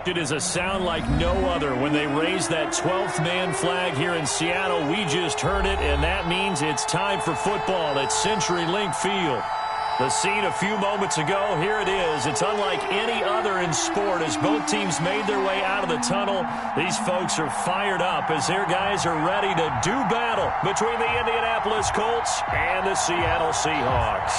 It is a sound like no other when they raise that 12th man flag here in Seattle. We just heard it, and that means it's time for football at CenturyLink Field. The scene a few moments ago, here it is. It's unlike any other in sport as both teams made their way out of the tunnel. These folks are fired up as their guys are ready to do battle between the Indianapolis Colts and the Seattle Seahawks.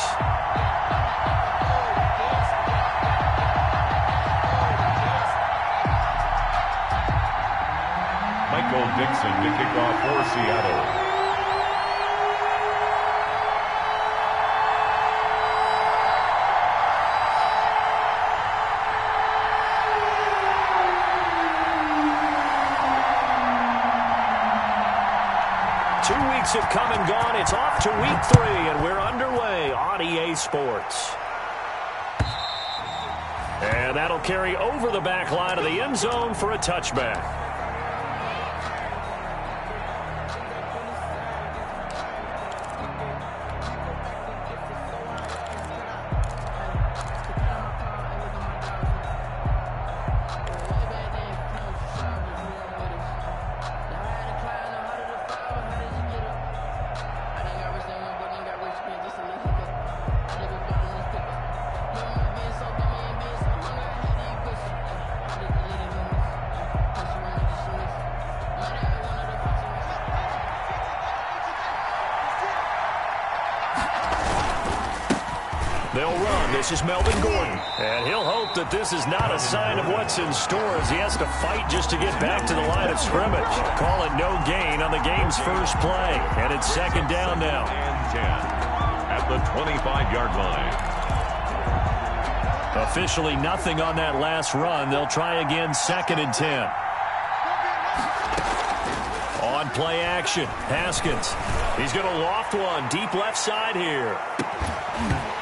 Michael Dixon to kick off for Seattle. Have come and gone. It's off to week 3, and we're underway on EA Sports. And that'll carry over the back line of the end zone for a touchback. They'll run. This is Melvin Gordon. And he'll hope that this is not a sign of what's in store as he has to fight just to get back to the line of scrimmage. Call it no gain on the game's first play. And it's second down now. And 10 at the 25-yard line. Officially nothing on that last run. They'll try again second and 10. On play action, Haskins. He's going to loft one deep left side here.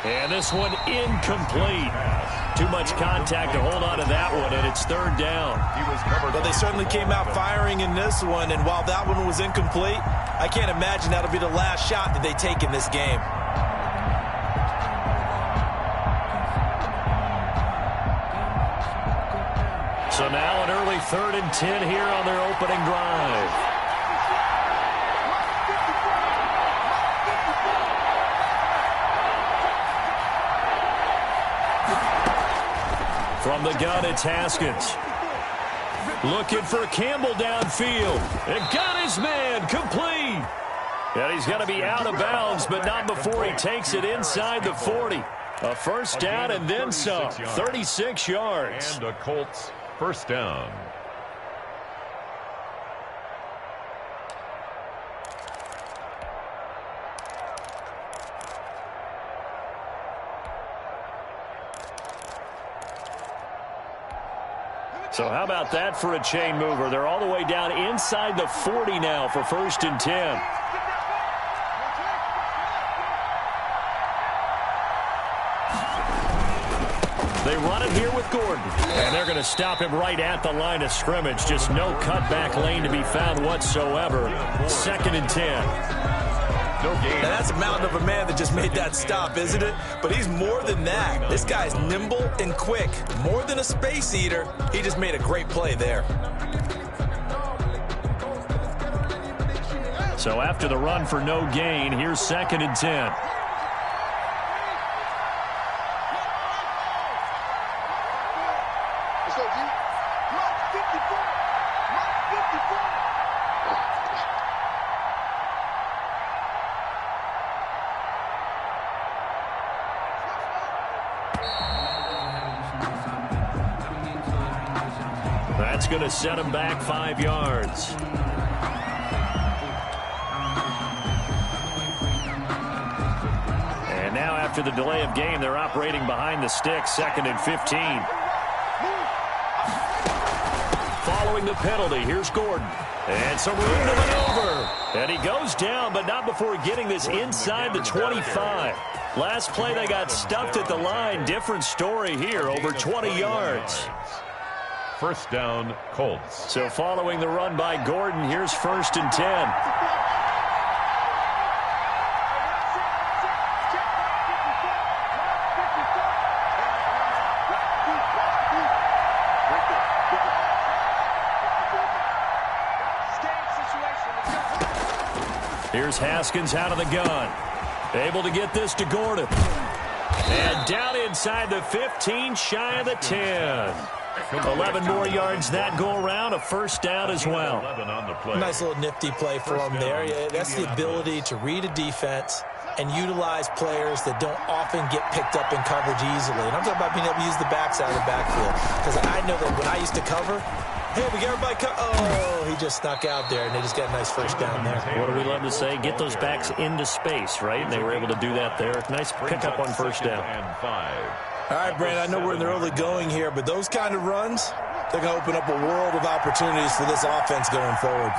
And this one incomplete. Too much contact to hold on to that one, and it's third down. Well, they certainly came out firing in this one, and while that one was incomplete, I can't imagine that'll be the last shot that they take in this game. So now an early 3rd and 10 here on their opening drive. From the gun, it's Haskins. Looking for Campbell downfield. And got his man complete. And he's going to be out of bounds, but not before he takes it inside the 40. A first down and then some. 36 yards. And a Colts first down. So how about that for a chain mover? They're all the way down inside the 40 now for 1st and 10. They run it here with Gordon. And they're going to stop him right at the line of scrimmage. Just no cutback lane to be found whatsoever. 2nd and 10. Now that's a mountain of a man that just made that stop, isn't it? But he's more than that. This guy's nimble and quick. More than a space eater. He just made a great play there. So after the run for no gain, here's 2nd and 10. That's going to set him back 5 yards. And now after the delay of game, they're operating behind the stick, 2nd and 15. Following the penalty, here's Gordon. And some room to maneuver. And he goes down, but not before getting this inside the 25. Last play, they got stuffed at the line. Different story here, over 20 yards. First down, Colts. So following the run by Gordon, here's 1st and 10. Here's Haskins out of the gun. Able to get this to Gordon. And down inside the 15, shy of the 10. 11 more yards that go around, a first down as well. Nice little nifty play for him there. Yeah, that's the ability to read a defense and utilize players that don't often get picked up in coverage easily. And I'm talking about being able to use the backside of the backfield. Because I know that when I used to cover, hey, we got everybody oh, he just snuck out there, and they just got a nice first down there. What do we love to say? Get those backs into space, right? And they were able to do that there. Nice pickup on first down. All right, Brandon, I know we're in the early going here, but those kind of runs, they're going to open up a world of opportunities for this offense going forward.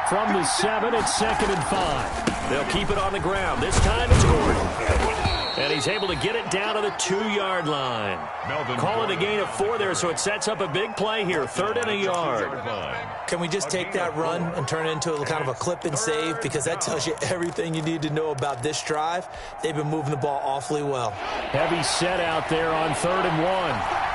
From the 7, it's 2nd and 5. They'll keep it on the ground. This time it's Gordon. And he's able to get it down to the 2-yard line. Call it a gain of 4 there, so it sets up a big play here. 3rd and a yard. Can we just take that run and turn it into a kind of a clip and save? Because that tells you everything you need to know about this drive. They've been moving the ball awfully well. Heavy set out there on 3rd and 1.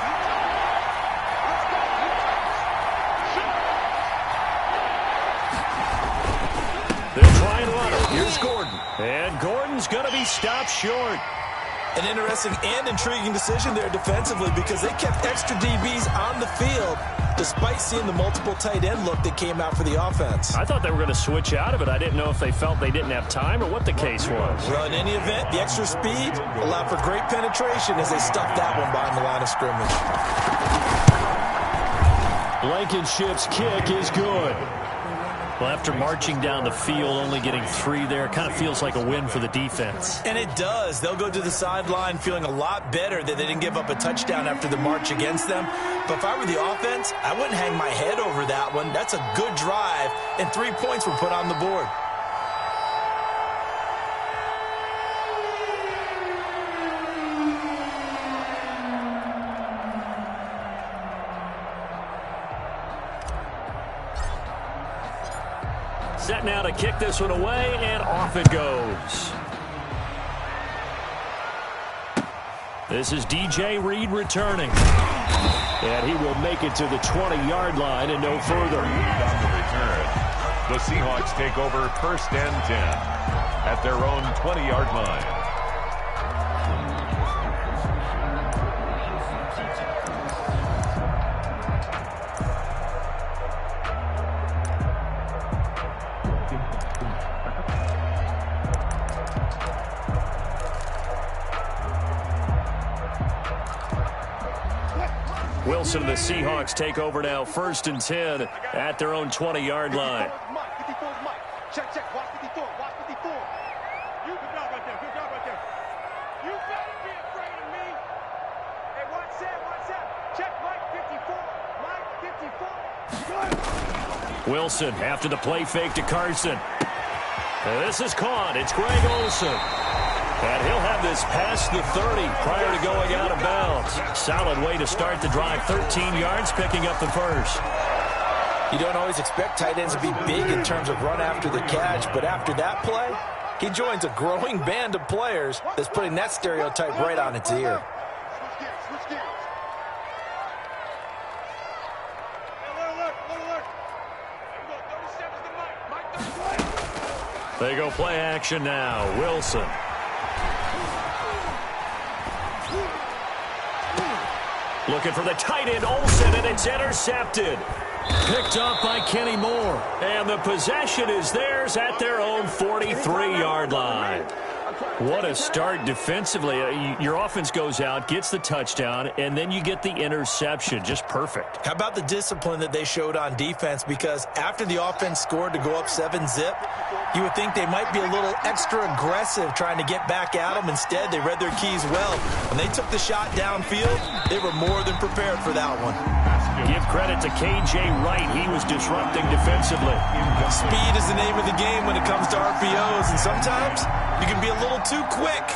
Here's Gordon. And Gordon's going to be stopped short. An interesting and intriguing decision there defensively because they kept extra DBs on the field despite seeing the multiple tight end look that came out for the offense. I thought they were going to switch out of it. I didn't know if they felt they didn't have time or what the case was. Well, in any event, the extra speed allowed for great penetration as they stuffed that one behind the line of scrimmage. Blankenship's kick is good. Well, after marching down the field, only getting 3 there, it kind of feels like a win for the defense. And it does. They'll go to the sideline feeling a lot better that they didn't give up a touchdown after the march against them. But if I were the offense, I wouldn't hang my head over that one. That's a good drive, and 3 points were put on the board. Set now to kick this one away, and off it goes. This is DJ Reed returning. And he will make it to the 20-yard line and no further. On the return, the Seahawks take over 1st and 10 at their own 20-yard line. Wilson and the Seahawks take over now, 1st and 10 at their own 20-yard line. Check, check, watch 54, watch 54. You good job right there, good job right there. You better be afraid of me. Hey, watch that. Check Mike 54, Mike 54. Wilson after the play fake to Carson. This is caught. It's Greg Olsen. And he'll have this past the 30 prior to going out of bounds. Solid way to start the drive. 13 yards, picking up the first. You don't always expect tight ends to be big in terms of run after the catch, but after that play, he joins a growing band of players that's putting that stereotype right on its ear. They go play action now. Wilson. Looking for the tight end, Olsen, and it's intercepted. Picked up by Kenny Moore. And the possession is theirs at their own 43-yard line. What a start defensively. Your offense goes out, gets the touchdown, and then you get the interception. Just perfect. How about the discipline that they showed on defense? Because after the offense scored to go up 7-zip, you would think they might be a little extra aggressive trying to get back at them. Instead, they read their keys well. When they took the shot downfield, they were more than prepared for that one. Give credit to K.J. Wright. He was disrupting defensively. Speed is the name of the game when it comes to RPOs, and sometimes you can be a little too quick,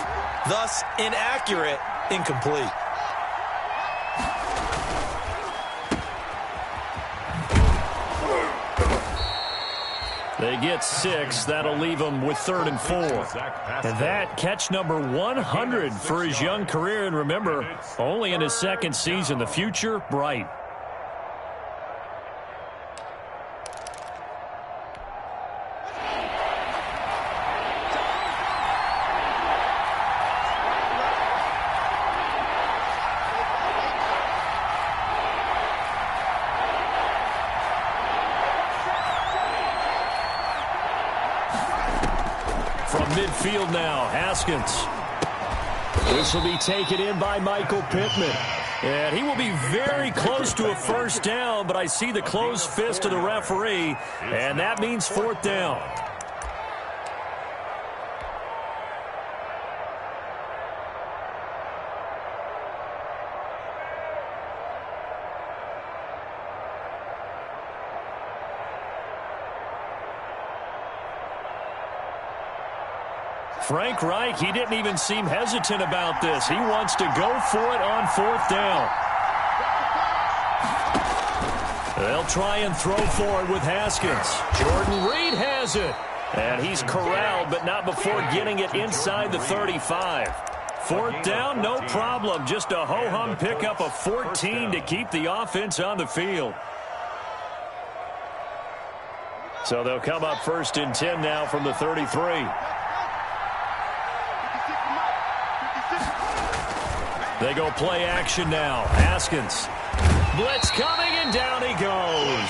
thus inaccurate, incomplete. They get 6. That'll leave them with 3rd and 4. And that catch number 100 for his young career. And remember, only in his 2nd season. The future, bright. From midfield now, Haskins. This will be taken in by Michael Pittman. And he will be very close to a first down, but I see the closed fist of the referee, and that means fourth down. Frank Reich, he didn't even seem hesitant about this. He wants to go for it on fourth down. They'll try and throw for it with Haskins. Jordan Reed has it. And he's corralled, but not before getting it inside the 35. Fourth down, no problem. Just a ho-hum pickup of 14 to keep the offense on the field. So they'll come up first and 10 now from the 33. They go play action now. Haskins. Blitz coming, and down he goes.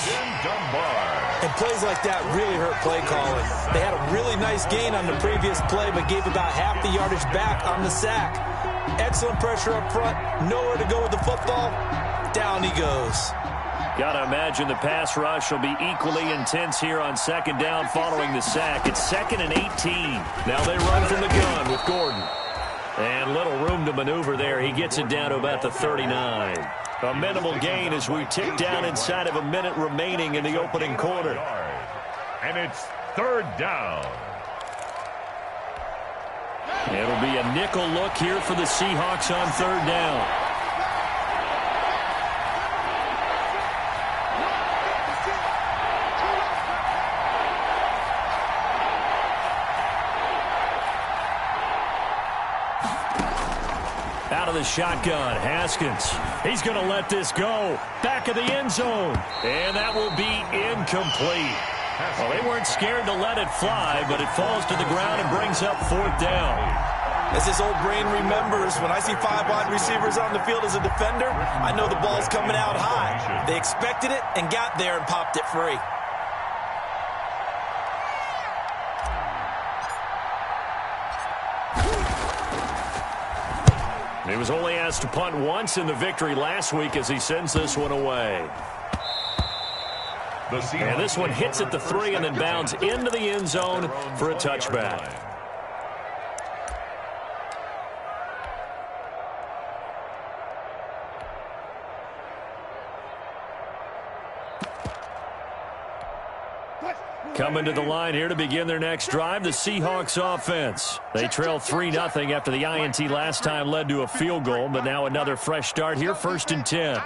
And plays like that really hurt play calling. They had a really nice gain on the previous play, but gave about half the yardage back on the sack. Excellent pressure up front. Nowhere to go with the football. Down he goes. Got to imagine the pass rush will be equally intense here on second down following the sack. It's 2nd and 18. Now they run from the gun with Gordon. And little room to maneuver there. He gets it down to about the 39. A minimal gain as we tick down inside of a minute remaining in the opening quarter. And it's third down. It'll be a nickel look here for the Seahawks on third down. Out of the shotgun, Haskins. He's going to let this go. Back of the end zone. And that will be incomplete. Well, they weren't scared to let it fly, but it falls to the ground and brings up fourth down. As his old brain remembers, when I see 5 wide receivers on the field as a defender, I know the ball's coming out high. They expected it and got there and popped it free. He was only asked to punt once in the victory last week as he sends this one away. And this one hits at the 3 and then bounds into the end zone for a touchback. Coming to the line here to begin their next drive, the Seahawks offense. They trail 3-0 after the INT last time led to a field goal, but now another fresh start here, 1st and 10.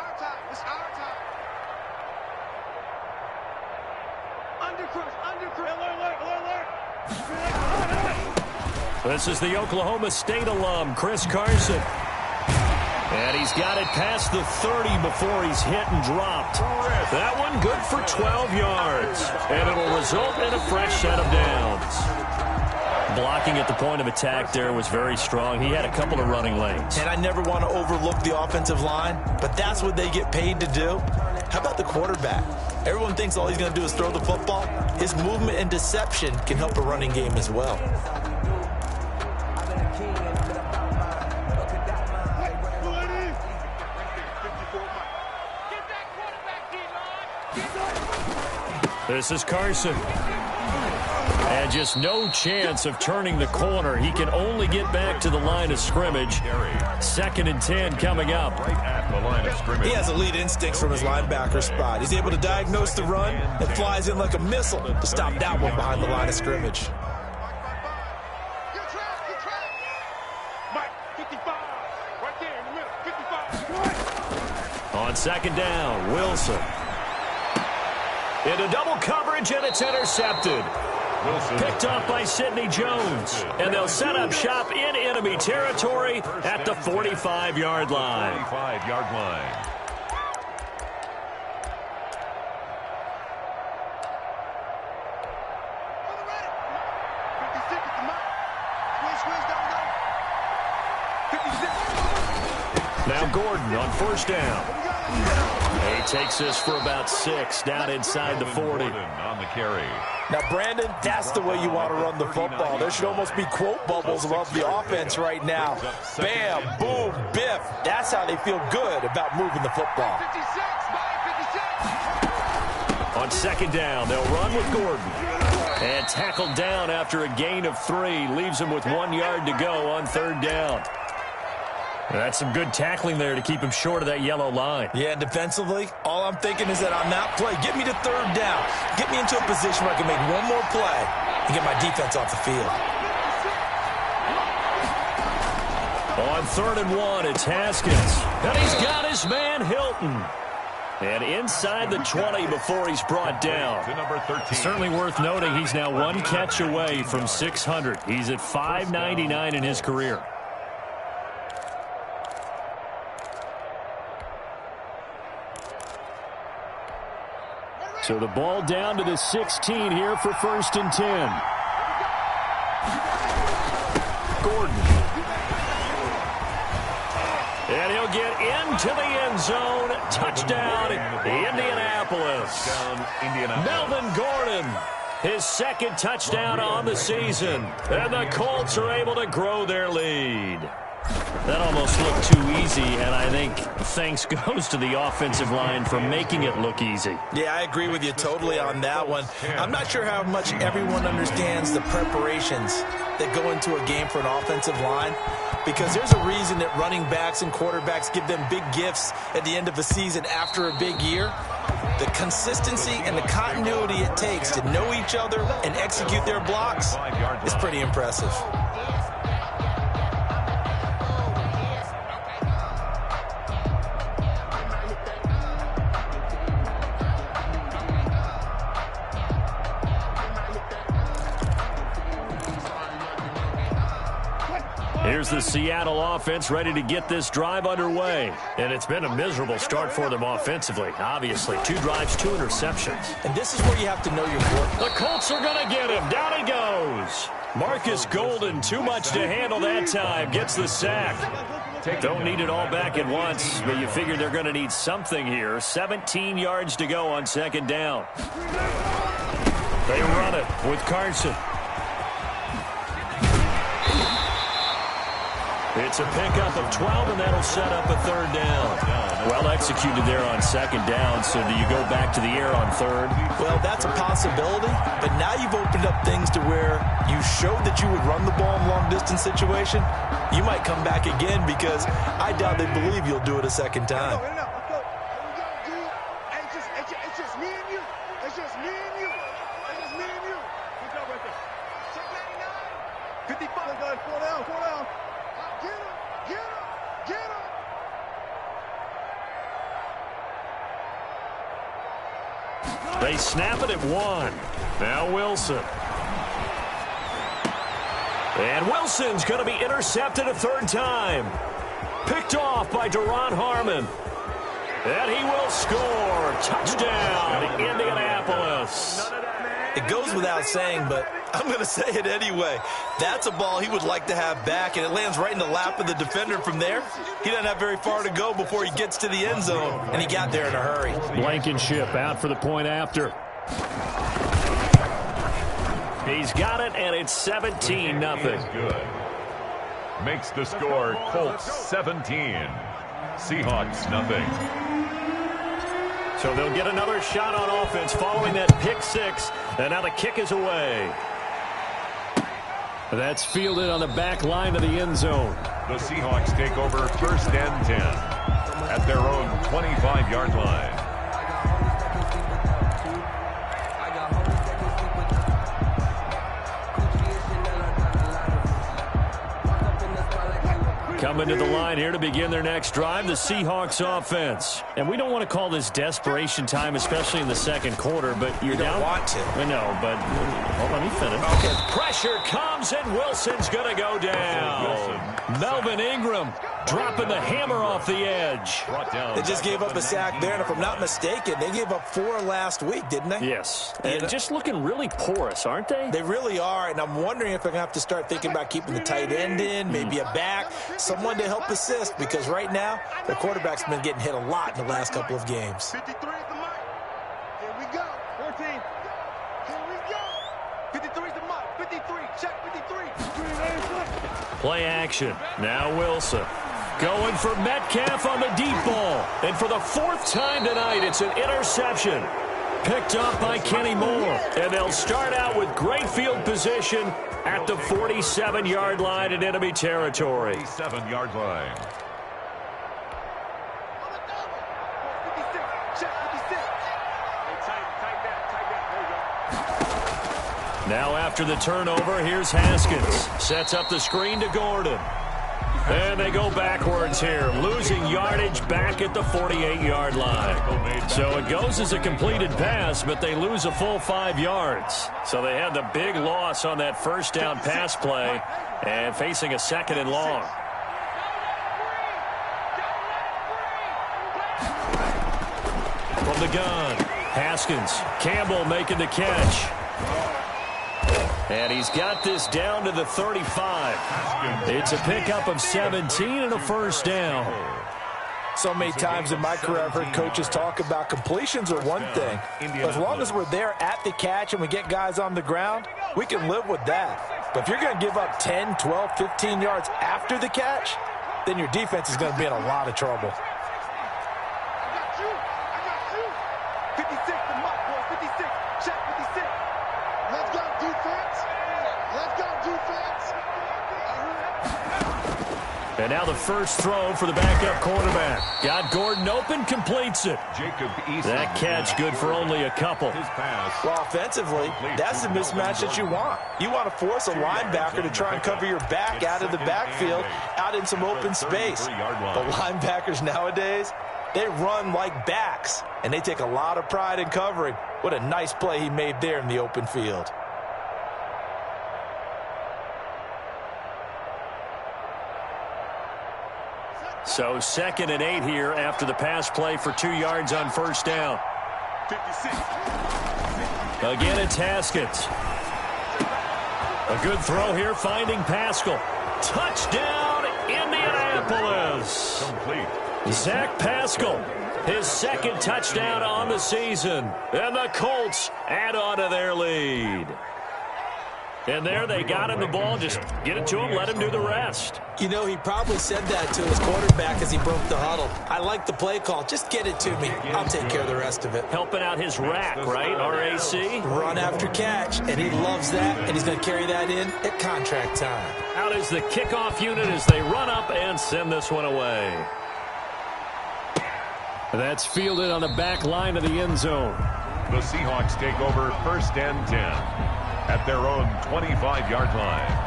This is the Oklahoma State alum, Chris Carson. And he's got it past the 30 before he's hit and dropped. That one good for 12 yards. And it'll result in a fresh set of downs. Blocking at the point of attack there was very strong. He had a couple of running lanes. And I never want to overlook the offensive line, but that's what they get paid to do. How about the quarterback? Everyone thinks all he's going to do is throw the football. His movement and deception can help a running game as well. This is Carson. And just no chance of turning the corner. He can only get back to the line of scrimmage. 2nd and 10 coming up. Right at the line of scrimmage. He has elite instincts from his linebacker spot. He's able to diagnose the run and flies in like a missile to stop that one behind the line of scrimmage. On 2nd down, Wilson. Into double coverage, and it's intercepted. Picked off by Sidney Jones. And they'll set up shop in enemy territory at the 45-yard line. 45-yard line. Now Gordon on 1st down. He takes this for about 6 down inside the 40. On the carry. Now, Brandon, that's the way you want to run the football. There should almost be quote bubbles above the offense right now. Bam, boom, biff. That's how they feel good about moving the football. 56, 56. On second down, they'll run with Gordon. And tackled down after a gain of 3. Leaves him with 1 yard to go on third down. That's some good tackling there to keep him short of that yellow line. Yeah, and defensively, all I'm thinking is that on that play, get me to third down. Get me into a position where I can make one more play and get my defense off the field. On 3rd and 1, it's Haskins. And he's got his man, Hilton. And inside the 20 before he's brought down. To number 13. Certainly worth noting he's now 1 catch away from 600. He's at 599 in his career. So the ball down to the 16 here for 1st and 10. Gordon. And he'll get into the end zone. Touchdown, Indianapolis. Melvin Gordon, his 2nd touchdown on the season. And the Colts are able to grow their lead. That almost looked too easy, and I think thanks goes to the offensive line for making it look easy. Yeah, I agree with you totally on that one. I'm not sure how much everyone understands the preparations that go into a game for an offensive line, because there's a reason that running backs and quarterbacks give them big gifts at the end of a season after a big year. The consistency and the continuity it takes to know each other and execute their blocks is pretty impressive. Here's the Seattle offense ready to get this drive underway. And it's been a miserable start for them offensively. Obviously, 2 drives, 2 interceptions. And this is where you have to know your work. The Colts are going to get him. Down he goes. Marcus Golden, too much to handle that time. Gets the sack. Don't need it all back at once, but you figure they're going to need something here. 17 yards to go on 2nd down. They run it with Carson. It's a pickup of 12, and that'll set up a 3rd down. Well executed there on 2nd down, so do you go back to the air on 3rd? Well, that's a possibility, but now you've opened up things to where you showed that you would run the ball in long-distance situation. You might come back again because I doubt they believe you'll do it a 2nd time. It's just me and you. It's just me and you. It's just me and you. Good job right there. Check 99. 55. Guys, 4 down, 4 down. Get him, get him, get him. They snap it at 1. Now Wilson. And Wilson's going to be intercepted a 3rd time. Picked off by Deron Harmon. And he will score. Touchdown, Indianapolis. It goes without saying, but I'm going to say it anyway. That's a ball he would like to have back, and it lands right in the lap of the defender from there. He doesn't have very far to go before he gets to the end zone, and he got there in a hurry. Blankenship out for the point after. He's got it, and it's 17-0. Good. Makes the score Colts 17. Seahawks nothing. So they'll get another shot on offense following that pick 6, and now the kick is away. That's fielded on the back line of the end zone. The Seahawks take over 1st and 10 at their own 25-yard line. Coming to the line here to begin their next drive, the Seahawks offense. And we don't want to call this desperation time, especially in the 2nd quarter, but you're You don't down. want to. I know, but let me finish. Okay. Pressure comes, and Wilson's going to go down. Melvin Ingram dropping the hammer off the edge. They just gave up a sack there, and if I'm not mistaken, they gave up 4 last week, didn't they? Yes. And just looking really porous, aren't they? They really are, and I'm wondering if they're going to have to start thinking about keeping the tight end in, maybe a back, someone to help assist, because right now, their quarterback's been getting hit a lot in the last couple of games. 53 is the mark. Here we go. 14. Here we go. 53 is the mark. 53. Check 53. Play action. Now Wilson. Going for Metcalf on the deep ball. And for the fourth time tonight, it's an interception. Picked up by Kenny Moore. And they'll start out with great field position at the 47-yard line in enemy territory. 47-yard line. Now after the turnover, here's Haskins. Sets up the screen to Gordon. And they go backwards here, losing yardage back at the 48-yard line. So it goes as a completed pass, but they lose a full 5 yards. So they had the big loss on that first down pass play and facing a second and long. From the gun, Haskins. Campbell making the catch. And he's got this down to the 35. It's a pickup of 17 and a first down. So many times in my career, I've heard coaches talk about completions are one thing. But as long as we're there at the catch and we get guys on the ground, we can live with that. But if you're going to give up 10, 12, 15 yards after the catch, then your defense is going to be in a lot of trouble. And now the first throw for the backup quarterback. Got Gordon open, completes it. That catch good for only a couple. Well, offensively, that's the mismatch that you want. You want to force a linebacker to try and cover your back out of the backfield, out in some open space. The linebackers nowadays, they run like backs, and they take a lot of pride in covering. What a nice play he made there in the open field. So 2nd and 8 here after the pass play for 2 yards on first down. 56. Again, it's Haskins. A good throw here, finding Pascal. Touchdown, Indianapolis. Complete. Zach Pascal, his second touchdown on the season. And the Colts add on to their lead. And there they got him the ball. Just get it to him, let him do the rest. You know, he probably said that to his quarterback as he broke the huddle. I like the play call. Just get it to me. I'll take care of the rest of it. Helping out his rack, right? RAC? Run after catch, and he loves that, and he's going to carry that in at contract time. Out is the kickoff unit as they run up and send this one away. That's fielded on the back line of the end zone. The Seahawks take over 1st and 10 at their own 25-yard line.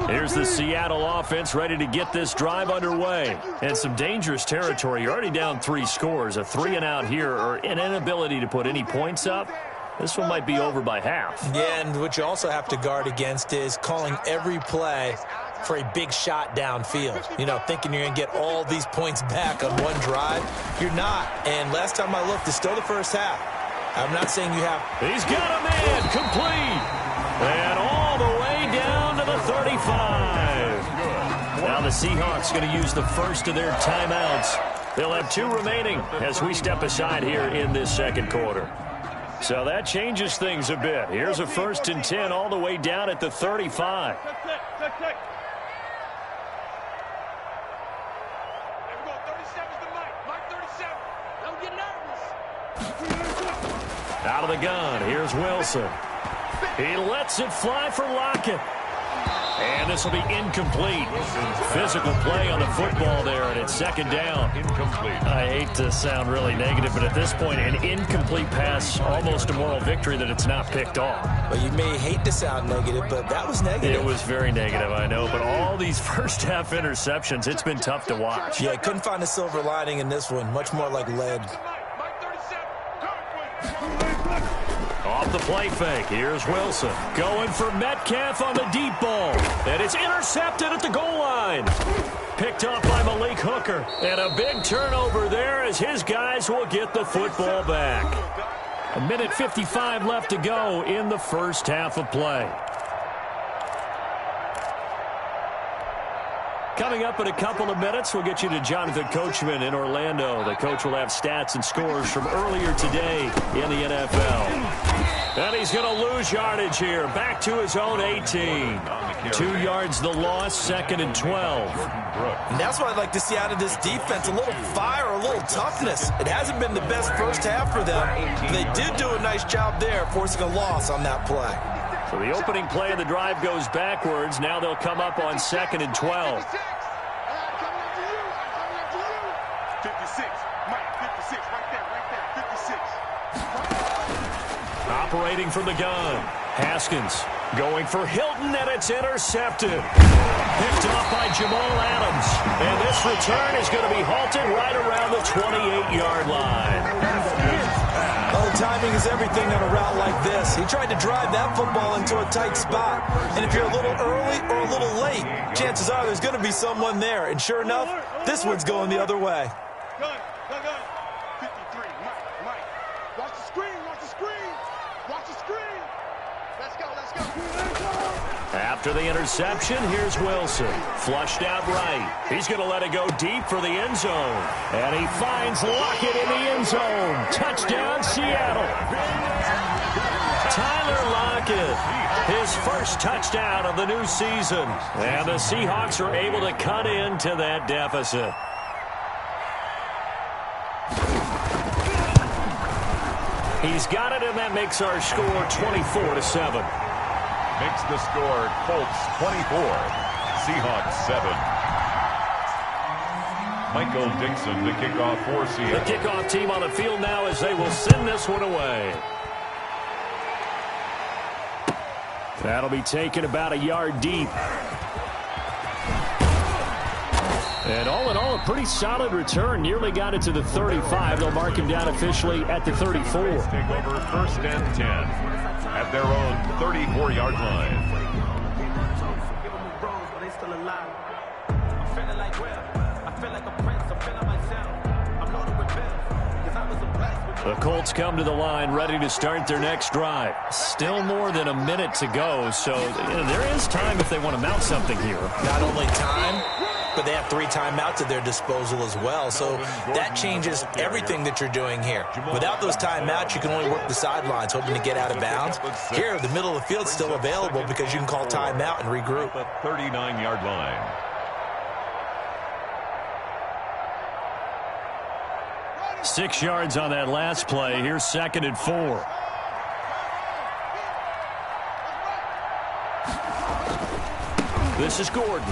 Here's the Seattle offense ready to get this drive underway. And some dangerous territory. You're already down 3 scores. A 3-and-out here or an inability to put any points up. This one might be over by half. Yeah, and what you also have to guard against is calling every play for a big shot downfield. You know, thinking you're going to get all these points back on one drive. You're not. And last time I looked, it's still the first half. I'm not saying you have. He's got a man complete. And all the way down to the 35. Now the Seahawks going to use the first of their timeouts. They'll have 2 remaining as we step aside here in this second quarter. So that changes things a bit. Here's a 1st and 10 all the way down at the 35. Out of the gun, here's Wilson. He lets it fly for Lockett. And this will be incomplete. Physical play on the football there, and it's 2nd down. Incomplete. I hate to sound really negative, but at this point, an incomplete pass, almost a moral victory that it's not picked off. Well, you may hate to sound negative, but that was negative. It was very negative, I know, but all these first-half interceptions, it's been tough to watch. Yeah, couldn't find a silver lining in this one. Much more like lead. Off the play fake, here's Wilson. Going for Metcalf on the deep ball. And it's intercepted at the goal line. picked off by Malik Hooker. And a big turnover there as his guys will get the football back. 1:55 left to go in the first half of play. Coming up in a couple of minutes, we'll get you to Jonathan Coachman in Orlando. The coach will have stats and scores from earlier today in the NFL. And he's going to lose yardage here. Back to his own 18. 2 yards the loss, 2nd and 12. And that's what I'd like to see out of this defense. A little fire, a little toughness. It hasn't been the best first half for them. They did do a nice job there, forcing a loss on that play. So the opening play of the drive goes backwards. Now they'll come up on 2nd and 12. 56. Mike, 56. Right there. 56. Operating from the gun. Haskins going for Hilton, and it's intercepted. Picked off by Jamal Adams. And this return is going to be halted right around the 28-yard line. Oh, timing is everything on a route like this. He tried to drive that football into a tight spot. And if you're a little early or a little late, chances are there's going to be someone there. And sure enough, this one's going the other way. Gun. 53. Mike. Watch the screen. Watch the screen. Let's go. After the interception, here's Wilson. Flushed out right. He's going to let it go deep for the end zone. And he finds Lockett in the end zone. Touchdown, Seattle. Tyler Lockett, his first touchdown of the new season. And the Seahawks are able to cut into that deficit. He's got it, and that makes our score 24-7. Makes the score Colts 24, Seahawks 7. Michael Dixon to kick off for Seattle. The kickoff team on the field now as they will send this one away. That'll be taken about a yard deep. And all in all, a pretty solid return. Nearly got it to the 35. They'll mark him down officially at the 34. Take over 1st and 10 at their own 34-yard line. The Colts come to the line ready to start their next drive. Still more than a minute to go, so there is time if they want to mount something here. Not only time, but they have 3 timeouts at their disposal as well. So that changes everything that you're doing here. Without those timeouts, you can only work the sidelines, hoping to get out of bounds. Here, the middle of the field's still available because you can call timeout and regroup. 39-yard line. Six yards on that last play. Here's 2nd and 4. This is Gordon.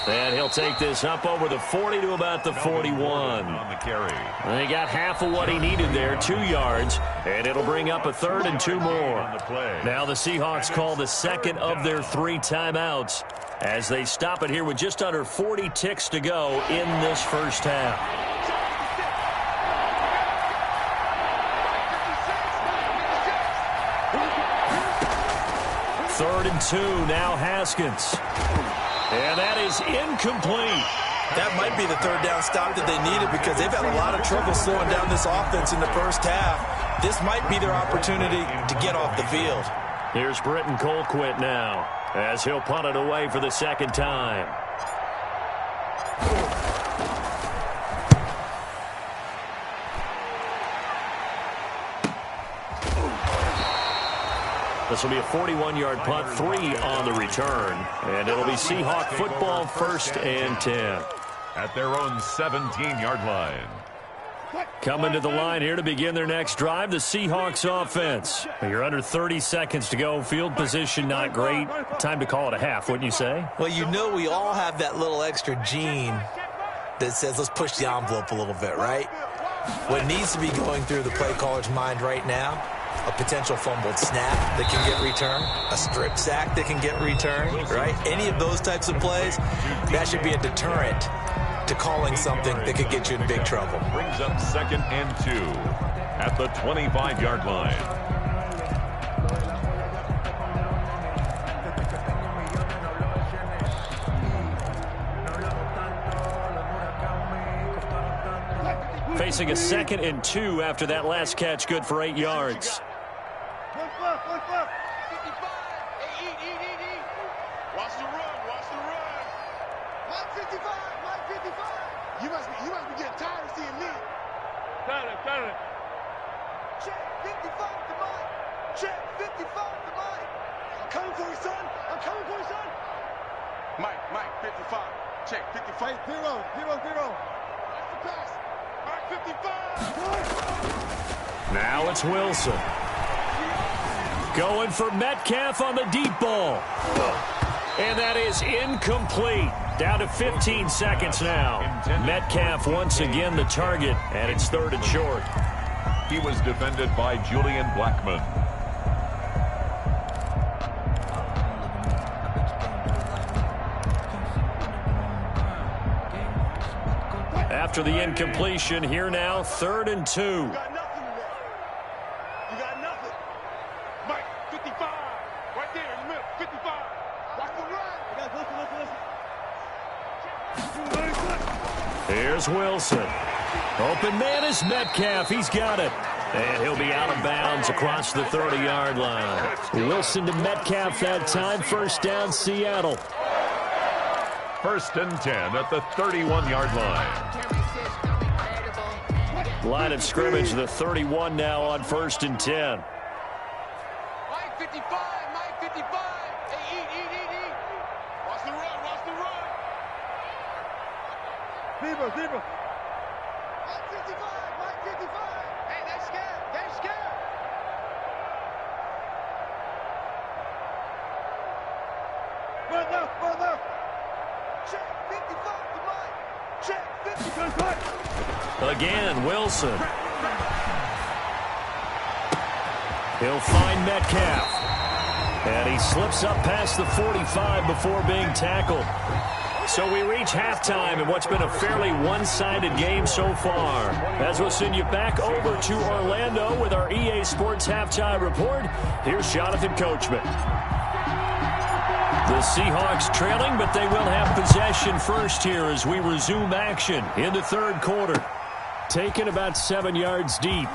And he'll take this up over the 40 to about the 41. On the carry. They got half of what he needed there, 2 yards, and it'll bring up a 3rd and 2 more. Now the Seahawks call the second of their 3 timeouts as they stop it here with just under 40 ticks to go in this first half. 3rd and 2, now Haskins. And that is incomplete. That might be the 3rd down stop that they needed because they've had a lot of trouble slowing down this offense in the first half. This might be their opportunity to get off the field. Here's Britton Colquitt now as he'll punt it away for the 2nd time. This will be a 41-yard punt, 3 on the return. And it'll be Seahawk football, 1st and 10. At their own 17-yard line. Coming to the line here to begin their next drive, the Seahawks offense. You're under 30 seconds to go. Field position not great. Time to call it a half, wouldn't you say? Well, you know we all have that little extra gene that says let's push the envelope a little bit, right? What needs to be going through the play caller's mind right now, a potential fumbled snap that can get returned, a strip sack that can get returned, right? Any of those types of plays, that should be a deterrent to calling something that could get you in big trouble. Brings up 2nd and 2 at the 25-yard line. facing a 2nd and 2 after that last catch, good for 8 yards. One flip, 55. Hey, eat. Watch the run. Mike 55. You must be getting tired of seeing me. Got it. Check 55 to Mike. Check 55 to Mike. I'm coming for you, son. Mike 55. Check 55. 0. That's the pass. Mike 55. Now it's Wilson. Going for Metcalf on the deep ball. And that is incomplete. Down to 15 seconds now. Metcalf once again the target, and it's 3rd and short. He was defended by Julian Blackman. After the incompletion, here now, 3rd and 2. You got nothing today. You got nothing. Mike 55. Right there in the middle. 55. Watch the run. Listen. Here's Wilson. Open man is Metcalf. He's got it. And he'll be out of bounds across the 30-yard line. Wilson to Metcalf that time. First down, Seattle. 1st and 10 at the 31-yard line. Line of scrimmage, the 31 now on 1st and 10. Mike 55. Hey, eat. Watch the run. Zebra. Mike 55. Hey, they scared. Run left. Check 55 to Mike. Check 55. Again, Wilson. He'll find Metcalf. And he slips up past the 45 before being tackled. So we reach halftime in what's been a fairly one-sided game so far. As we'll send you back over to Orlando with our EA Sports Halftime Report, here's Jonathan Coachman. The Seahawks trailing, but they will have possession first here as we resume action in the 3rd quarter. Taken about 7 yards deep.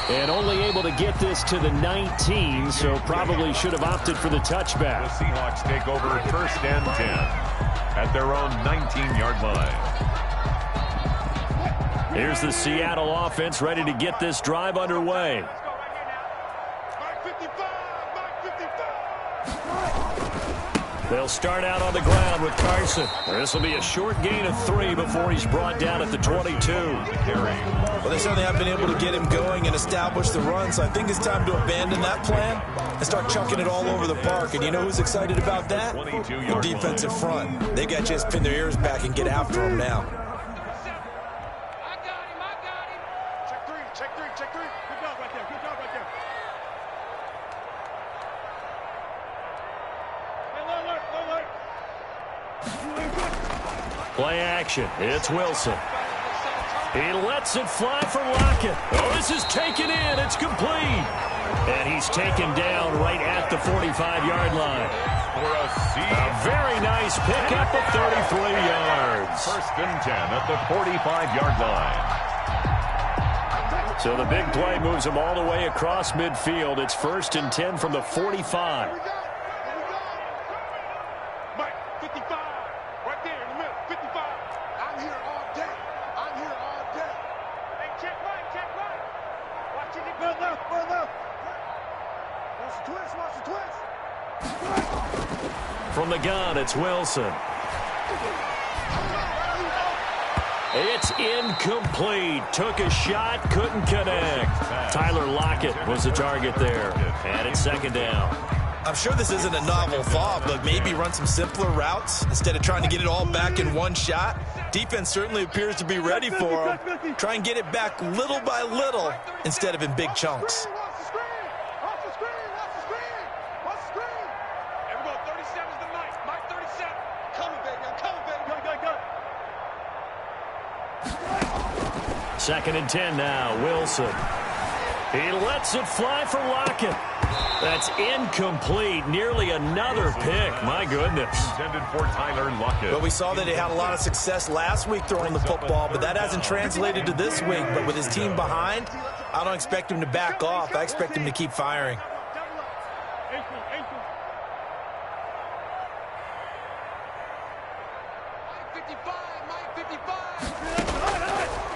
And only able to get this to the 19, so probably should have opted for the touchback. The Seahawks take over 1st and 10 at their own 19-yard line. Here's the Seattle offense ready to get this drive underway. They'll start out on the ground with Carson. This will be a short gain of 3 before he's brought down at the 22. Well, they certainly have been able to get him going and establish the run, so I think it's time to abandon that plan and start chucking it all over the park. And you know who's excited about that? The defensive front. They got to just pin their ears back and get after him now. I got him. Check three. Good job right there. Play action. It's Wilson. He lets it fly for Lockett. Oh, this is taken in. It's complete. And he's taken down right at the 45-yard line. For a very nice pickup of 33 yards. 1st and 10 at the 45-yard line. So the big play moves him all the way across midfield. It's 1st and 10 from the 45. Mike 55. Right there in the middle. 55. I'm here all day. Hey, check Mike. Watch it. Run left. Watch the twist. From the gun, it's Wilson. It's incomplete. Took a shot, couldn't connect. Tyler Lockett was the target there. And it's 2nd down. I'm sure this isn't a novel thought, but maybe run some simpler routes instead of trying to get it all back in one shot. Defense certainly appears to be ready for him. Try and get it back little by little instead of in big chunks. Watch the screen. Everyone, 37's the Mike 37. Coming, baby. I'm coming, baby. Go. 2nd and 10 now. Wilson. He lets it fly for Lockett. That's incomplete. Nearly another pick. My goodness. Intended for Tyler Lockett. Well, we saw that he had a lot of success last week throwing the football, but that hasn't translated to this week. But with his team behind, I don't expect him to back off. I expect him to keep firing.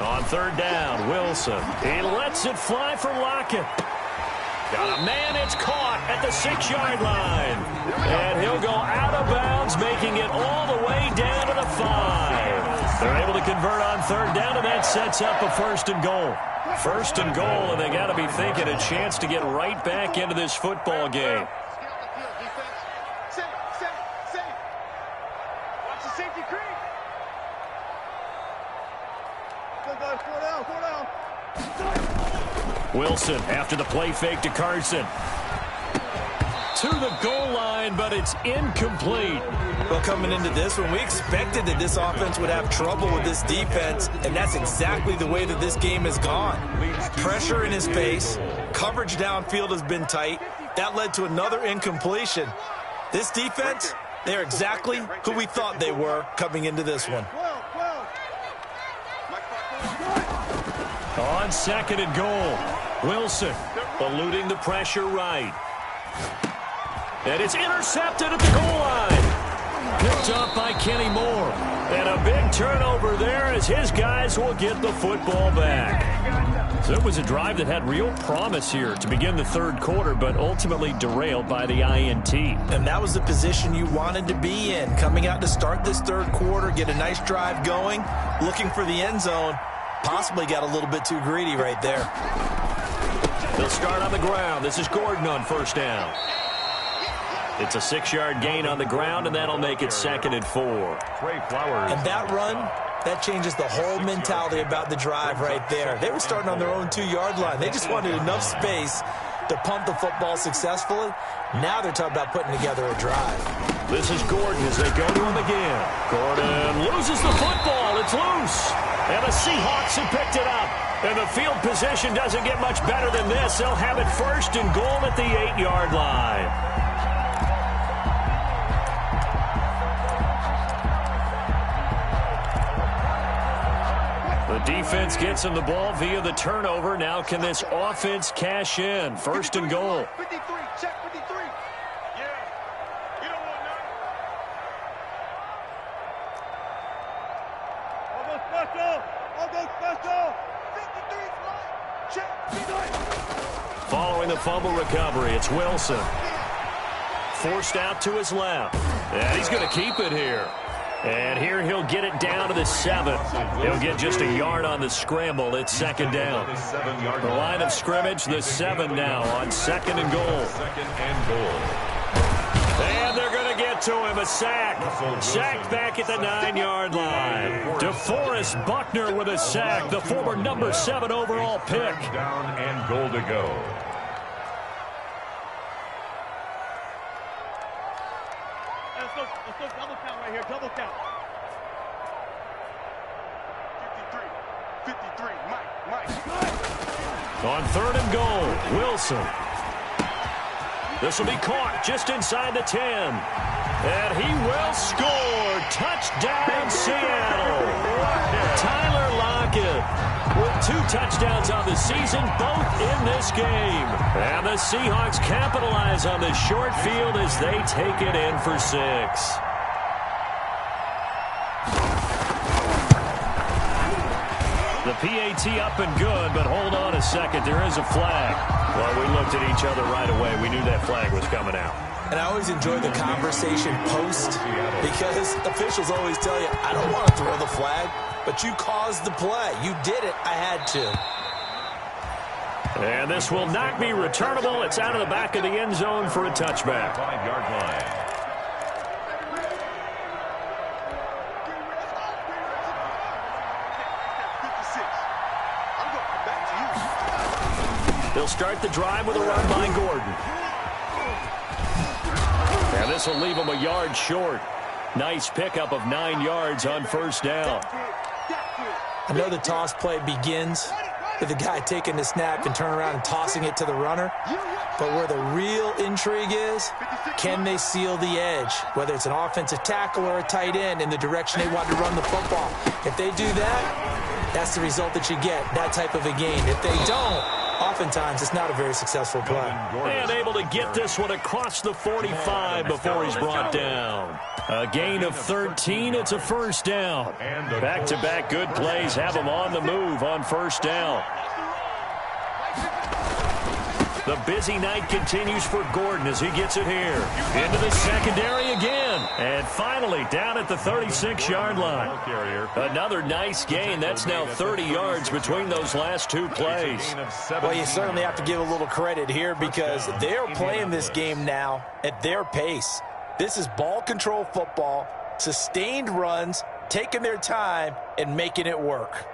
On third down, Wilson. He lets it fly for Lockett. Got a man, it's caught at the 6-yard line. And he'll go out of bounds, making it all the way down to the 5. They're able to convert on third down, and that sets up a 1st and goal. 1st and goal, and they got to be thinking a chance to get right back into this football game. Wilson after the play fake to Carson. To the goal line, but it's incomplete. Well, coming into this one, we expected that this offense would have trouble with this defense, and that's exactly the way that this game has gone. Pressure in his face. Coverage downfield has been tight. That led to another incompletion. This defense, they're exactly who we thought they were coming into this one. On 2nd and goal, Wilson eluding the pressure right. And it's intercepted at the goal line. Picked up by Kenny Moore. And a big turnover there as his guys will get the football back. So it was a drive that had real promise here to begin the 3rd quarter, but ultimately derailed by the INT. And that was the position you wanted to be in. Coming out to start this 3rd quarter, get a nice drive going, looking for the end zone. Possibly got a little bit too greedy right there. They'll start on the ground. This is Gordon on 1st down. It's a 6-yard gain on the ground, and that'll make it 2nd and 4. And that run, that changes the whole mentality about the drive right there. They were starting on their own 2-yard line. They just wanted enough space to pump the football successfully. Now they're talking about putting together a drive. This is Gordon as they go to him again. Gordon loses the football. It's loose. And the Seahawks have picked it up. And the field position doesn't get much better than this. They'll have it 1st and goal at the 8-yard line. The defense gets him the ball via the turnover. Now can this offense cash in? 1st and goal. 53, check 53. Yeah. You don't want none. I'll go special. I'll go special. 53 fly. Check. Following the fumble recovery, it's Wilson. Forced out to his left. And he's going to keep it here. And here he'll get it down to the 7. He'll get just a yard on the scramble. It's 2nd down. The line of scrimmage, the 7 now on 2nd and goal. And they're going to get to him, a sack. Sacked back at the 9-yard line. DeForest Buckner with a sack, the former number 7 overall pick. Down and goal to go. Let's go double count right here. Double count. 53. Mike. On 3rd and goal, Wilson. This will be caught just inside the 10. And he will score. Touchdown, Seattle. Tyler Lockett with 2 touchdowns on the season, both in this game. And the Seahawks capitalize on this short field as they take it in for 6. The PAT up and good, but hold on a second. There is a flag. Well, we looked at each other right away. We knew that flag was coming out. And I always enjoy the conversation post because officials always tell you, I don't want to throw the flag, but you caused the play. You did it. I had to. And this will not be returnable. It's out of the back of the end zone for a touchback. 5-yard line. They'll start the drive with a run by Gordon. And this will leave him a yard short. Nice pickup of 9 yards on 1st down. I know the toss play begins with the guy taking the snap and turning around and tossing it to the runner. But where the real intrigue is, can they seal the edge, whether it's an offensive tackle or a tight end, in the direction they want to run the football? If they do that, that's the result that you get, that type of a game. If they don't, oftentimes it's not a very successful play. And able to get this one across the 45 before he's brought down. A gain of 13, it's a first down. Back-to-back good plays have him on the move on first down. The busy night continues for Gordon as he gets it here. Into the secondary again. And finally down at the 36-yard line. Another nice gain. That's now 30 yards between those last two plays. Well, you certainly have to give a little credit here because they're playing this game now at their pace. This is ball control football, sustained runs, taking their time, and making it work.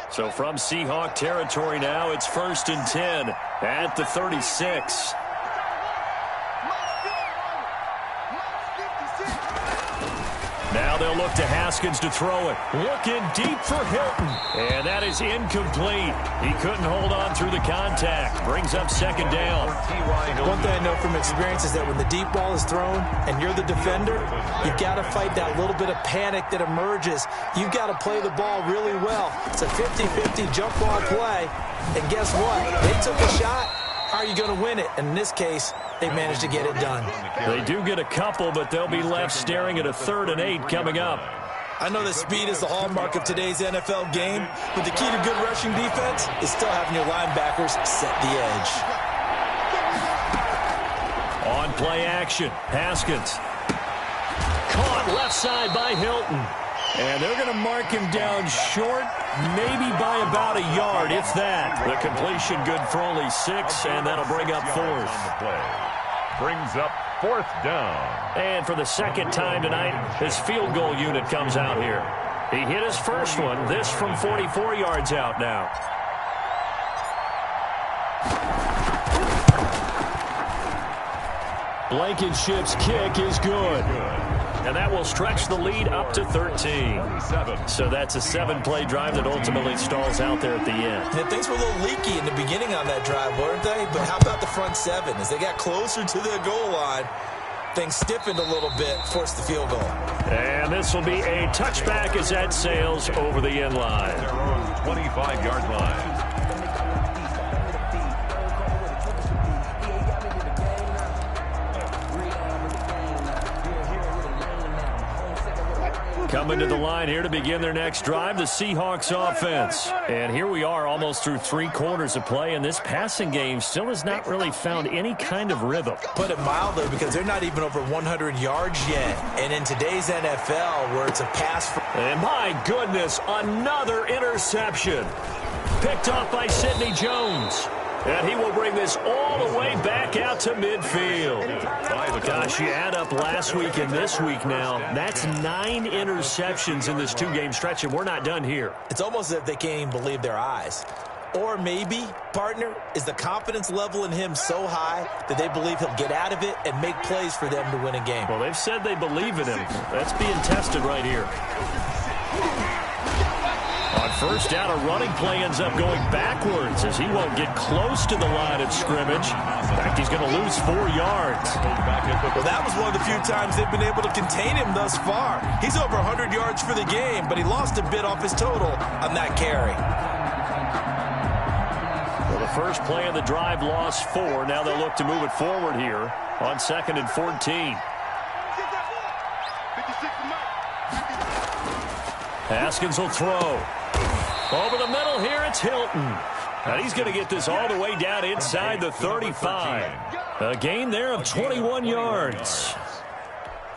So from Seahawk territory now, it's 1st and 10 at the 36. Now they'll look to Haskins to throw it. Looking deep for Hilton. And that is incomplete. He couldn't hold on through the contact. Brings up second down. One thing I know from experience is that when the deep ball is thrown and you're the defender, you've got to fight that little bit of panic that emerges. You've got to play the ball really well. It's a 50-50 jump ball play. And guess what? They took a shot. How are you going to win it? And in this case, they managed to get it done. They do get a couple, but they'll be left staring at a 3rd and 8 coming up. I know that speed is the hallmark of today's NFL game, but the key to good rushing defense is still having your linebackers set the edge. On play action, Haskins. Caught left side by Hilton. And they're going to mark him down short, maybe by about a yard, if that. The completion good for only 6, and that'll bring up 4th. Brings up 4th down. And for the second time tonight, his field goal unit comes out here. He hit his first one, this from 44 yards out now. Blankenship's kick is good. And that will stretch the lead up to 13. So that's a 7-play drive that ultimately stalls out there at the end. And things were a little leaky in the beginning on that drive, weren't they? But how about the front 7? As they got closer to the goal line, things stiffened a little bit, forced the field goal. And this will be a touchback as that sails over the end line. Their own 25-yard line. Coming to the line here to begin their next drive, the Seahawks offense. And here we are almost through 3 quarters of play, and this passing game still has not really found any kind of rhythm. Put it mildly, because they're not even over 100 yards yet. And in today's NFL, where it's a pass... And my goodness, another interception. Picked off by Sidney Jones. And he will bring this all the way back out to midfield. Gosh, you add up last week and this week now, that's 9 interceptions in this 2-game stretch, and we're not done here. It's almost as if they can't even believe their eyes. Or maybe, partner, is the confidence level in him so high that they believe he'll get out of it and make plays for them to win a game. Well, they've said they believe in him. That's being tested right here. On first down, a running play ends up going backwards as he won't get close to the line of scrimmage. In fact, he's going to lose 4 yards. Well, that was one of the few times they've been able to contain him thus far. He's over 100 yards for the game, but he lost a bit off his total on that carry. Well, the first play of the drive lost 4. Now they'll look to move it forward here on 2nd and 14. Haskins will throw. Over the middle here, it's Hilton. And he's going to get this all the way down inside the 35. A gain there of 21 yards.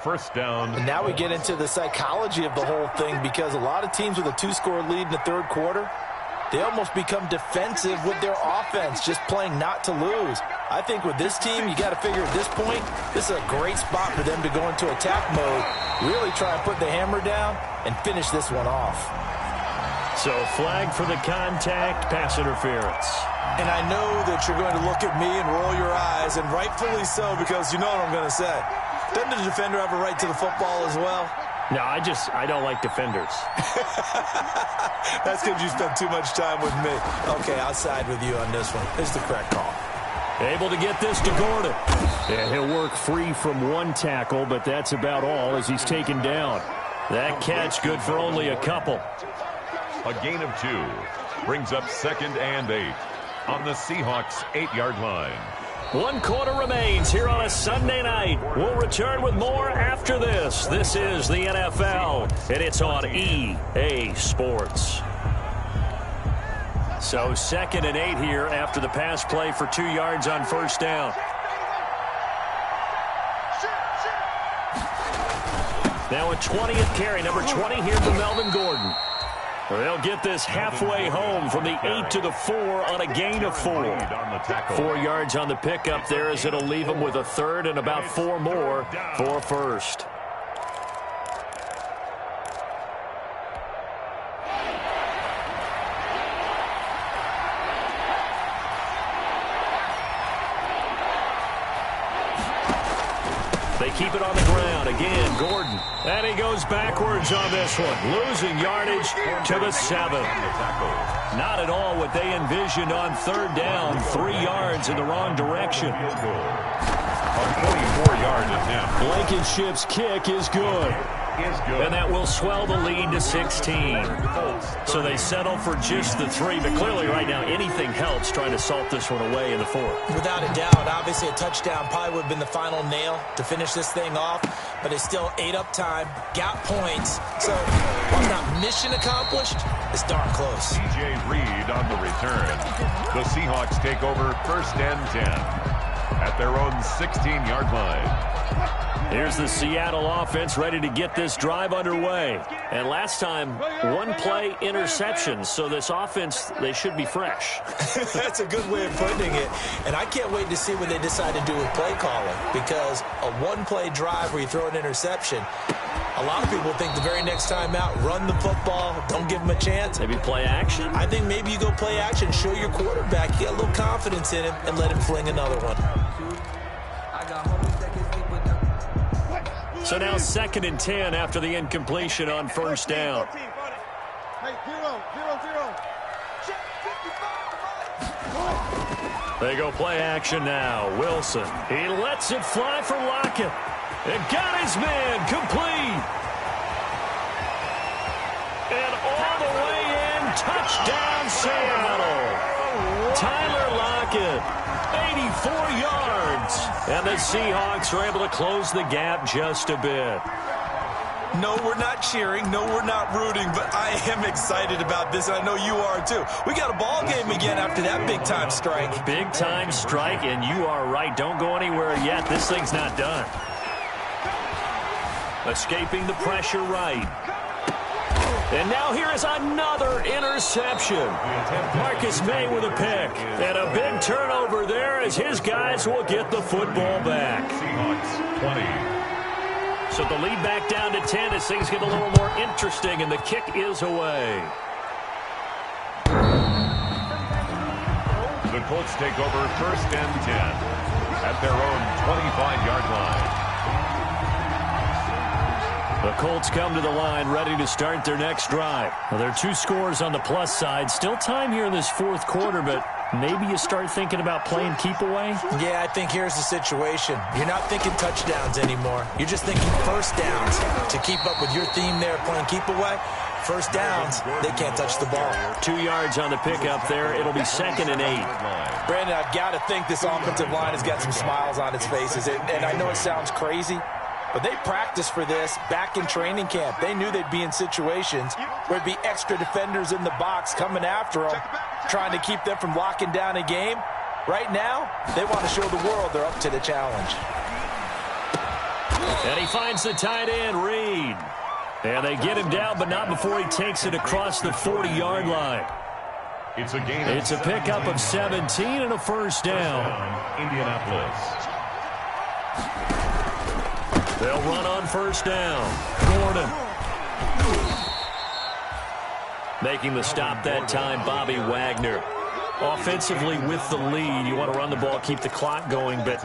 First down. And now we get into the psychology of the whole thing, because a lot of teams with a 2-score lead in the 3rd quarter, they almost become defensive with their offense, just playing not to lose. I think with this team, you got to figure at this point, this is a great spot for them to go into attack mode, really try and put the hammer down and finish this one off. So flag for the contact, pass interference. And I know that you're going to look at me and roll your eyes, and rightfully so, because you know what I'm going to say. Doesn't the defender have a right to the football as well? No, I don't like defenders. That's because you spent too much time with me. Okay, I'll side with you on this one. This is the correct call. Able to get this to Gordon. And he'll work free from one tackle, but that's about all as he's taken down. That catch good for only a couple. A gain of 2 brings up 2nd and 8 on the Seahawks 8-yard line. 1 quarter remains here on a Sunday night. We'll return with more after this. This is the NFL, and it's on EA Sports. So 2nd and 8 here after the pass play for 2 yards on first down. Now a 20th carry, number 20 here for Melvin Gordon. They'll get this halfway home from the 8 to the 4 on a gain of 4. 4 yards on the pickup there as it'll leave them with a third and about 4 more for first. They keep it on the ground. Again, Gordon. And he goes backwards on this one. Losing yardage to the 7. Not at all what they envisioned on third down. 3 yards in the wrong direction. A 24-yard attempt. Blankenship's kick is good. And that will swell the lead to 16. So they settle for just the 3. But clearly right now anything helps trying to salt this one away in the 4th. Without a doubt, obviously a touchdown probably would have been the final nail to finish this thing off. But it's still ate up time, got points. So while not mission accomplished, it's darn close. DJ Reed on the return. The Seahawks take over 1st and 10 at their own 16-yard line. Here's the Seattle offense ready to get this drive underway. And last time, 1 play interception. So this offense, they should be fresh. That's a good way of putting it. And I can't wait to see what they decide to do with play calling. Because a 1-play drive where you throw an interception, a lot of people think the very next time out, run the football, don't give them a chance. Maybe play action? I think maybe you go play action, show your quarterback, get a little confidence in him, and let him fling another one. So now 2nd and 10 after the incompletion on first down. They go play action now. Wilson. He lets it fly for Lockett. It got his man complete. And all the way in. Touchdown Seattle. Tyler Lockett. 84 yards. And the Seahawks are able to close the gap just a bit. No, we're not cheering. No, we're not rooting. But I am excited about this. And I know you are, too. We got a ball game again after that big-time strike. Big-time strike, and you are right. Don't go anywhere yet. This thing's not done. Escaping the pressure right. And now here is another interception. Marcus May with a pick. And a big turnover there as his guys will get the football back. Seahawks 20. So the lead back down to 10 as things get a little more interesting, and the kick is away. The Colts take over 1st and 10 at their own 25-yard line. The Colts come to the line ready to start their next drive. Well, there are 2 scores on the plus side. Still time here in this 4th quarter, but maybe you start thinking about playing keep away? Yeah, I think here's the situation. You're not thinking touchdowns anymore. You're just thinking first downs. To keep up with your theme there, playing keep away, first downs, they can't touch the ball. 2 yards on the pickup there. It'll be 2nd and 8. Brandon, I've got to think this offensive line has got some smiles on its faces. And I know it sounds crazy, but they practiced for this back in training camp. They knew they'd be in situations where there'd be extra defenders in the box coming after them, trying to keep them from locking down a game. Right now, they want to show the world they're up to the challenge. And he finds the tight end, Reed. And they get him down, but not before he takes it across the 40-yard line. It's a gain. It's a pickup of 17 and a first down. Indianapolis. They'll run on first down. Gordon. Making the stop that time, Bobby Wagner. Offensively with the lead, you want to run the ball, keep the clock going, but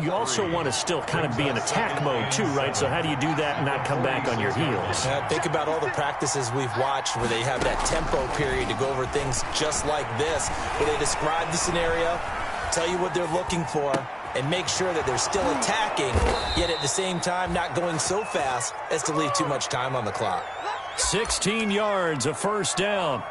you also want to still kind of be in attack mode too, right? So how do you do that and not come back on your heels? Think about all the practices we've watched where they have that tempo period to go over things just like this, where they describe the scenario, tell you what they're looking for, and make sure that they're still attacking, yet at the same time not going so fast as to leave too much time on the clock. 16 yards, a first down.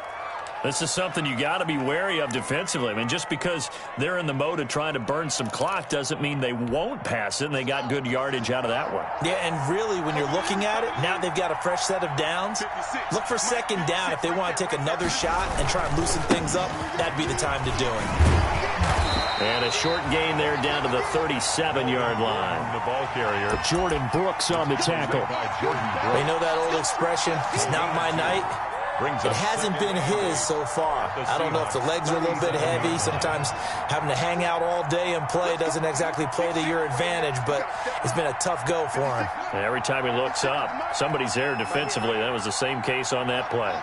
This is something you got to be wary of defensively. I mean, just because they're in the mode of trying to burn some clock doesn't mean they won't pass it, and they got good yardage out of that one. Yeah, and really, when you're looking at it, now they've got a fresh set of downs. Look for second down if they want to take another shot and try and loosen things up. That'd be the time to do it. And a short gain there down to the 37-yard line. The ball carrier. Jordan Brooks on the tackle. They know that old expression, it's not my night. It hasn't been his so far. I don't know if the legs are a little bit heavy. Sometimes having to hang out all day and play doesn't exactly play to your advantage, but it's been a tough go for him. And every time he looks up, somebody's there defensively. That was the same case on that play.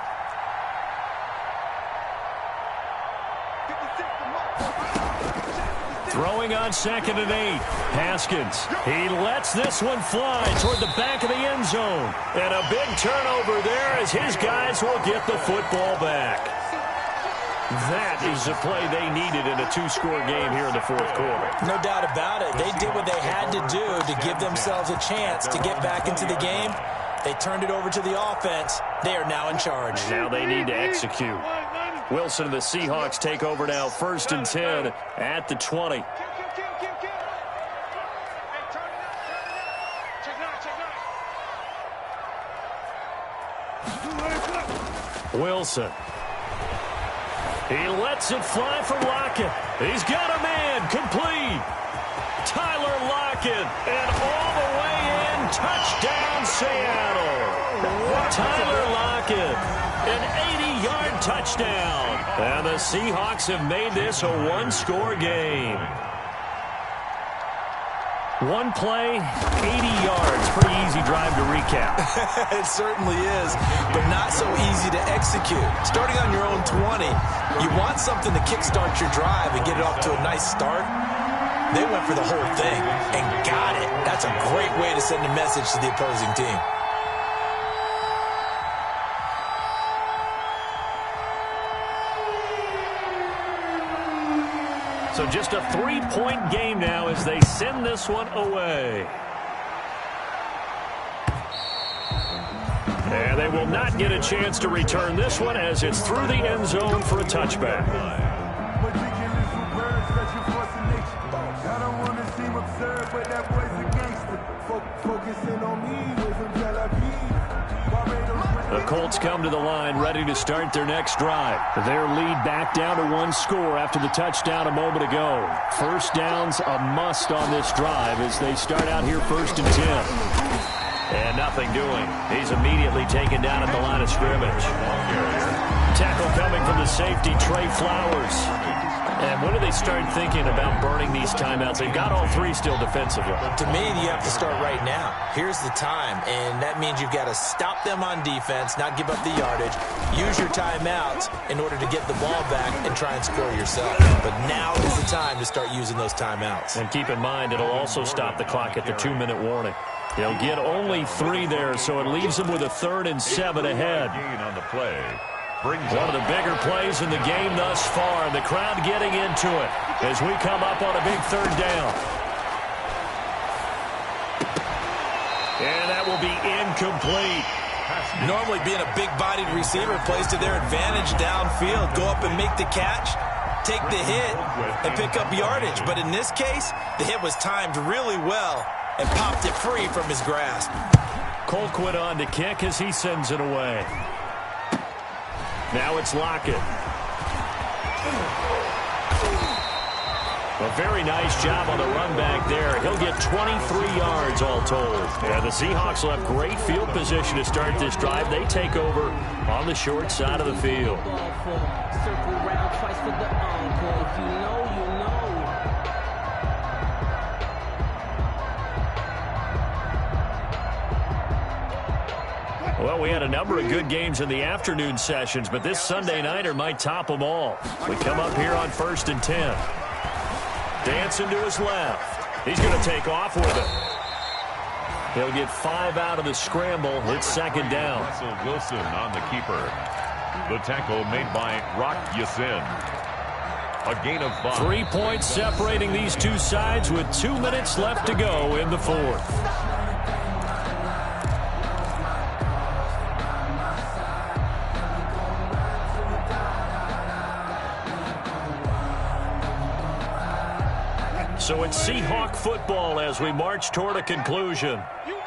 Throwing on 2nd and 8. Haskins. He lets this one fly toward the back of the end zone. And a big turnover there as his guys will get the football back. That is the play they needed in a 2-score game here in the 4th quarter. No doubt about it. They did what they had to do to give themselves a chance to get back into the game. They turned it over to the offense. They are now in charge. Now they need to execute. Wilson and the Seahawks take over now, 1st and 10 at the 20. Wilson. He lets it fly for Lockett. He's got a man, complete. Tyler Lockett, and all the way in, touchdown Seattle. Tyler Lockett, an 80-yard touchdown. And the Seahawks have made this a 1-score game. One play, 80 yards. Pretty easy drive to recap. It certainly is, but not so easy to execute. Starting on your own 20, you want something to kickstart your drive and get it off to a nice start. They went for the whole thing and got it. That's a great way to send a message to the opposing team. So just a 3-point game now as they send this one away. And they will not get a chance to return this one as it's through the end zone for a touchback. The Colts come to the line ready to start their next drive. Their lead back down to 1 score after the touchdown a moment ago. First down's a must on this drive as they start out here 1st and 10. And nothing doing. He's immediately taken down at the line of scrimmage. Tackle coming from the safety, Trey Flowers. And when do they start thinking about burning these timeouts? They've got all 3 still defensively. To me, you have to start right now. Here's the time, and that means you've got to stop them on defense, not give up the yardage, use your timeouts in order to get the ball back and try and score yourself. But now is the time to start using those timeouts. And keep in mind, it'll also stop the clock at the 2-minute warning. They'll get only 3 there, so it leaves them with a 3rd and 7 ahead. On the play. One of the bigger plays in the game thus far. The crowd getting into it as we come up on a big 3rd down. And that will be incomplete. Normally being a big-bodied receiver plays to their advantage downfield. Go up and make the catch, take the hit, and pick up yardage. But in this case, the hit was timed really well and popped it free from his grasp. Colquitt on to kick as he sends it away. Now it's Lockett. A very nice job on the run back there. He'll get 23 yards all told. And the Seahawks will have great field position to start this drive. They take over on the short side of the field. Circle around twice for the encore. If you know, you know. Well, we had a number of good games in the afternoon sessions, but this Sunday nighter might top them all. We come up here on 1st and 10. Dancing to his left. He's going to take off with it. He'll get 5 out of the scramble. It's 2nd down. Russell Wilson on the keeper. The tackle made by Rock Yassin. A gain of 5. 3 points separating these two sides with 2 minutes left to go in the 4th. So it's Seahawk football as we march toward a conclusion.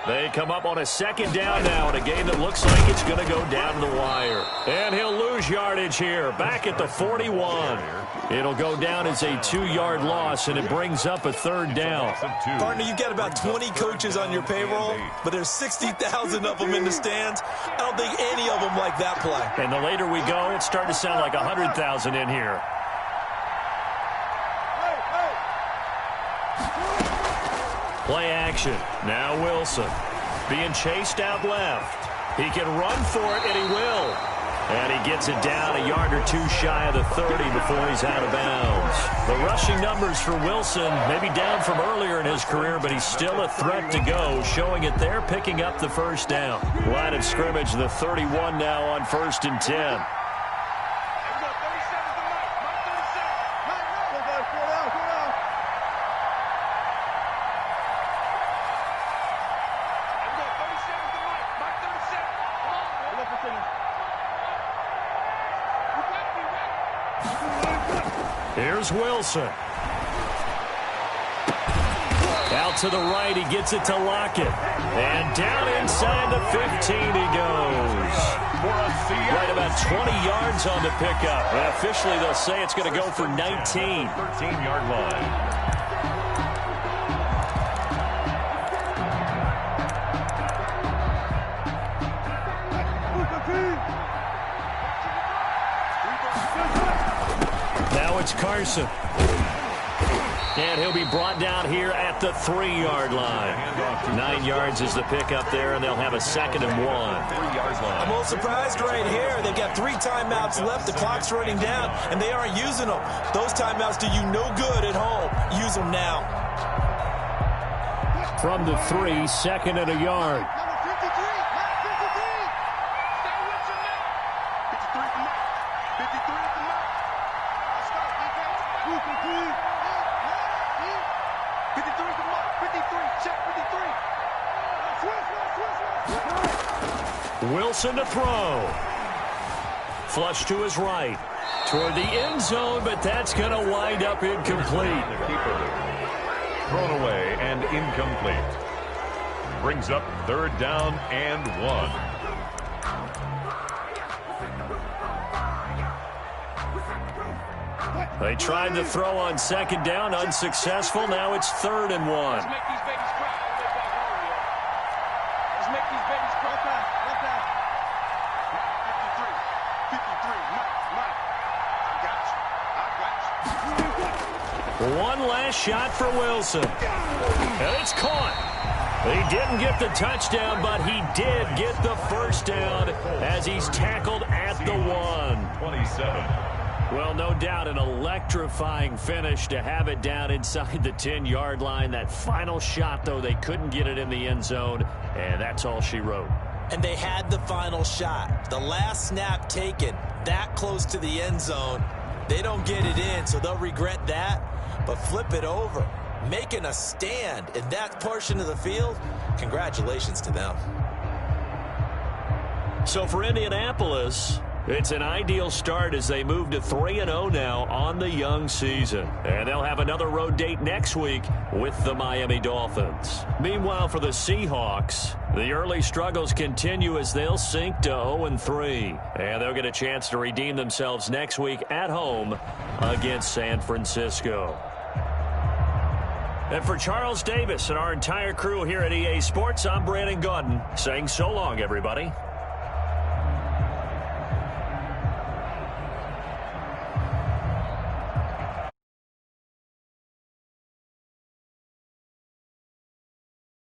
They come up on a 2nd down now in a game that looks like it's going to go down to the wire. And he'll lose yardage here, back at the 41. It'll go down as a 2-yard loss, and it brings up a 3rd down. Partner, you've got about 20 coaches on your payroll, but there's 60,000 of them in the stands. I don't think any of them like that play. And the later we go, it's starting to sound like 100,000 in here. Play action. Now Wilson being chased out left. He can run for it, and he will. And he gets it down a yard or 2 shy of the 30 before he's out of bounds. The rushing numbers for Wilson may be down from earlier in his career, but he's still a threat to go, showing it there, picking up the 1st down. Line of scrimmage, the 31 now on 1st and 10. Here's Wilson. Out to the right, he gets it to Lockett. And down inside the 15 he goes. Right about 20 yards on the pickup. And officially they'll say it's going to go for 19. 13-yard line. Carson. And he'll be brought down here at the 3-yard line. 9 yards is the pickup there, and they'll have a 2nd and 1. I'm a little surprised right here. They've got 3 timeouts left. The clock's running down, and they aren't using them. Those timeouts do you no good at home. Use them now. From the 3, 2nd and a yard. Wilson to throw. Flush to his right. Toward the end zone, but that's going to wind up incomplete. Thrown away and incomplete. Brings up 3rd down and 1. They tried to throw on 2nd down, unsuccessful. Now it's 3rd and 1. One last shot for Wilson. And it's caught. He didn't get the touchdown, but he did get the 1st down as he's tackled at the 1. 27. Well, no doubt an electrifying finish to have it down inside the 10-yard line. That final shot, though, they couldn't get it in the end zone, and that's all she wrote. And they had the final shot. The last snap taken that close to the end zone. They don't get it in, so they'll regret that. But flip it over, making a stand in that portion of the field, congratulations to them. So for Indianapolis, it's an ideal start as they move to 3-0 now on the young season. And they'll have another road date next week with the Miami Dolphins. Meanwhile, for the Seahawks, the early struggles continue as they'll sink to 0-3. And they'll get a chance to redeem themselves next week at home against San Francisco. And for Charles Davis and our entire crew here at EA Sports, I'm Brandon Gaudin saying so long, everybody.